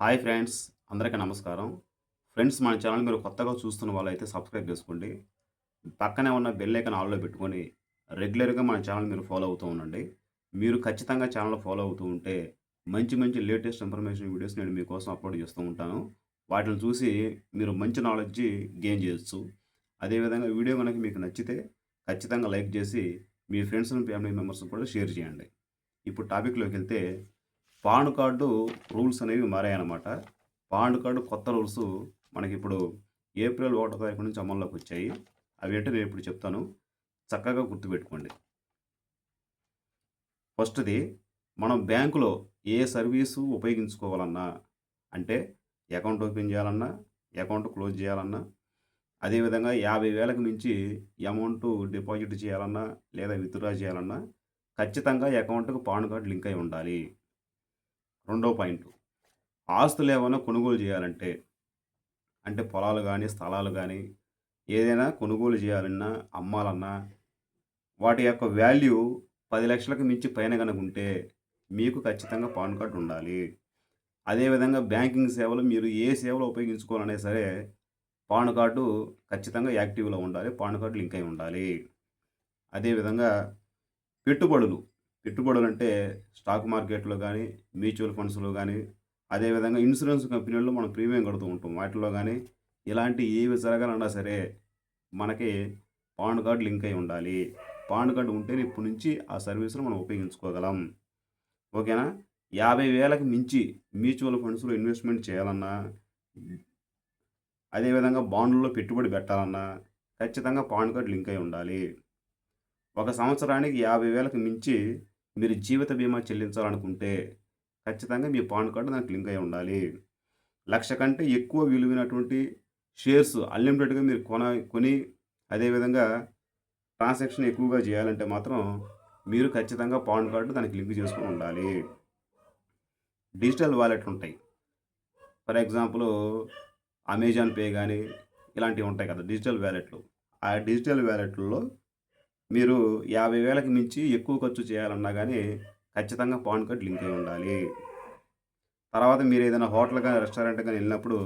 Hi friends, అందరికీ నమస్కారం. Friends, మన ఛానల్ మీరు కొత్తగా చూస్తున్న వాళ్ళైతే సబ్స్క్రైబ్ చేసుకోండి. పక్కనే ఉన్న బెల్ ఐకాన్ ఆల్‌లో పెట్టుకొని రెగ్యులర్‌గా మన ఛానల్ మీరు ఫాలో అవుతూ ఉండండి. మీరు ఖచ్చితంగా ఛానల్ ఫాలో అవుతూ ఉంటే మంచి మంచి లేటెస్ట్ ఇన్ఫర్మేషన్ వీడియోస్ నేను మీకోసం అప్‌లోడ్ చేస్తూ ఉంటాను. వాటిని చూసి మీరు మంచి నాలెడ్జ్ గెయిన్ చేయొచ్చు. అదేవిధంగా వీడియో గనుక మీకు నచ్చితే ఖచ్చితంగా లైక్ చేసి మీ ఫ్రెండ్స్ అండ్ ఫ్యామిలీ మెంబర్స్‌కి కూడా షేర్ చేయండి. ఇప్పుడు టాపిక్‌లోకెళ్తే పాన్ కార్డు రూల్స్ అనేవి మారాయన్నమాట. పాన్ కార్డు కొత్త రూల్స్ మనకిప్పుడు ఏప్రిల్ 1 తారీఖు నుంచి అమల్లోకి వచ్చాయి. అవేంటో నేను ఇప్పుడు చెప్తాను. చక్కగా గుర్తుపెట్టుకోండి. ఫస్ట్‌ది, మనం బ్యాంకులో ఏ సర్వీసు ఉపయోగించుకోవాలన్నా, అంటే అకౌంట్ ఓపెన్ చేయాలన్నా, అకౌంట్ క్లోజ్ చేయాలన్నా, అదేవిధంగా 50,000కి మించి అమౌంట్ డిపాజిట్ చేయాలన్నా, లేదా విత్‌డ్రా చేయాలన్నా ఖచ్చితంగా అకౌంట్‌కి పాన్ కార్డ్ లింక్ అయి ఉండాలి. రెండో పాయింటు, ఆస్తులేమన్నా కొనుగోలు చేయాలంటే, అంటే పొలాలు గానీ, స్థలాలు గానీ, ఏదైనా కొనుగోలు చేయాలన్నా, అమ్మాలన్నా, వాటి యొక్క వాల్యూ 10,00,000కి మించి పైన గనకుంటే, మీకు ఖచ్చితంగా పాన్ కార్డ్ ఉండాలి. అదేవిధంగా బ్యాంకింగ్ సేవలు మీరు ఏ సేవలు ఉపయోగించుకోవాలన్నా సరే, పాన్ కార్డు ఖచ్చితంగా యాక్టివ్‌లో ఉండాలి. పాన్ కార్డ్ లింక్ అయి ఉండాలి. అదేవిధంగా పెట్టుబడులు. పెట్టుబడులంటే స్టాక్ మార్కెట్‌లో గానీ, మ్యూచువల్ ఫండ్స్‌లో గానీ, అదేవిధంగా ఇన్సూరెన్స్ కంపెనీల్లో మనం ప్రీమియం కడుతూ ఉంటాం. వాటిలో గానీ, ఇలాంటి ఏవి జరగాలన్నా సరే, మనకి పాన్ కార్డ్ లింక్ అయి ఉండాలి. పాన్ కార్డ్ ఉంటేనే ఇప్పటి నుంచి ఆ సర్వీస్‌ను మనం ఉపయోగించుకోగలం. ఓకేనా? 50,000కి మించి మ్యూచువల్ ఫండ్స్‌లో ఇన్వెస్ట్‌మెంట్ చేయాలన్నా, అదేవిధంగా బాండ్‌ల్లో పెట్టుబడి పెట్టాలన్నా, ఖచ్చితంగా పాన్ కార్డ్ లింక్ అయి ఉండాలి. ఒక సంవత్సరానికి 50,000కి మించి మీరు జీవిత బీమా చెల్లించాలనుకుంటే, ఖచ్చితంగా మీ పాన్ కార్డ్ దానికి లింక్ అయి ఉండాలి. 1,00,000 కంటే ఎక్కువ విలువైనటువంటి షేర్స్ అన్‌లిమిటెడ్‌గా మీరు కొని అదేవిధంగా ట్రాన్సాక్షన్ ఎక్కువగా చేయాలంటే మాత్రం మీరు ఖచ్చితంగా పాన్ కార్డ్ దానికి లింక్ చేసుకొని ఉండాలి. డిజిటల్ వాలెట్లుంటాయి. ఫర్ ఎగ్జాంపుల్ అమెజాన్ పే గానీ, ఇలాంటివి ఉంటాయి కదా! డిజిటల్ వాలెట్‌లు. ఆ డిజిటల్ వాలెట్‌ల్లో మీరు 50,000కి మించి ఎక్కువ ఖర్చు చేయాలన్నా గానీ, ఖచ్చితంగా పాన్ కార్డ్ లింక్ అయి ఉండాలి. తర్వాత మీరేదైనా హోటల్ గాని, రెస్టారెంట్ గాని ఎళ్ళినప్పుడు,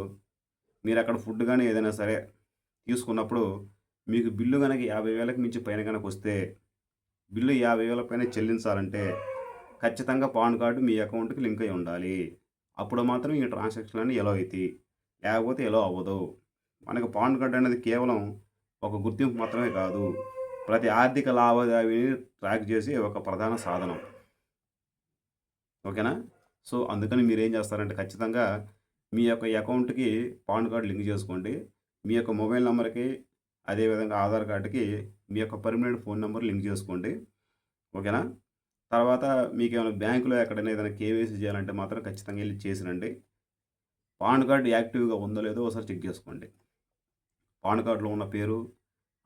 మీరక్కడ ఫుడ్ గాని ఏదైనా సరే తీసుకున్నప్పుడు, మీకు బిల్లు గనక 50,000కి మించి పైన గనకొస్తే, బిల్లు 50,000 పైన చెల్లించాలంటే, ఖచ్చితంగా పాన్ కార్డ్ మీ అకౌంట్‌కి లింక్ అయి ఉండాలి. అప్పుడు మాత్రం ఈ ట్రాన్సాక్షన్‌లన్నీ ఎలో అయితాయి. లేకపోతే ఎలో అవ్వదు. మనకు పాన్ కార్డ్ అనేది కేవలం ఒక గుర్తింపు మాత్రమే కాదు. ప్రతి ఆర్థిక లావాదేవీని ట్రాక్ చేసే ఒక ప్రధాన సాధనం. ఓకేనా? సో, అందుకని మీరేం చేస్తారంటే ఖచ్చితంగా మీ యొక్క అకౌంట్‌కి పాన్ కార్డ్ లింక్ చేసుకోండి. మీ యొక్క మొబైల్ నంబర్‌కి, అదేవిధంగా ఆధార్ కార్డ్‌కి మీ యొక్క పర్మనెంట్ ఫోన్ నంబర్ లింక్ చేసుకోండి. ఓకేనా? తర్వాత మీకేమైనా బ్యాంకులో ఎక్కడైనా ఏదైనా కేవైసీ చేయాలంటే మాత్రం ఖచ్చితంగా ఎళ్లి చేసిరండి. పాన్ కార్డ్ యాక్టివ్‌గా ఉందో లేదో ఒకసారి చెక్ చేసుకోండి. పాన్ కార్డ్‌లో ఉన్న పేరు,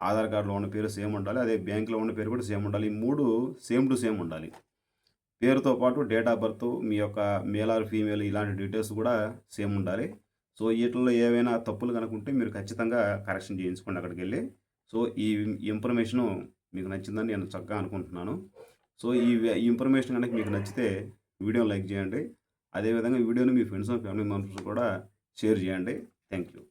ఆధార్ కార్డ్‌లో ఉన్న పేరు సేమ్ ఉండాలి. అదే బ్యాంక్‌లో ఉన్న పేరు కూడా సేమ్ ఉండాలి. ఈ 3 సేమ్ టు సేమ్ ఉండాలి. పేరుతో పాటు డేట్ ఆఫ్ బర్త్, మీ యొక్క మేల్ ఆర్ ఫీమేల్ ఇలాంటి డీటెయిల్స్ కూడా సేమ్ ఉండాలి. సో, ఈటిల్లో ఏవైనా తప్పులు గనక ఉంటే మీరు ఖచ్చితంగా కరెక్షన్ చేయించుకోండి అక్కడికెళ్ళి. సో, ఈ ఇన్ఫర్మేషను మీకు నచ్చిందని నేను చక్కగా అనుకుంటున్నాను. సో, ఈ ఇన్ఫర్మేషన్ గనక మీకు నచ్చితే వీడియోని లైక్ చేయండి. అదేవిధంగా వీడియోని మీ ఫ్రెండ్స్ అండ్ ఫ్యామిలీ మెంబర్స్ కూడా షేర్ చేయండి. Thank you.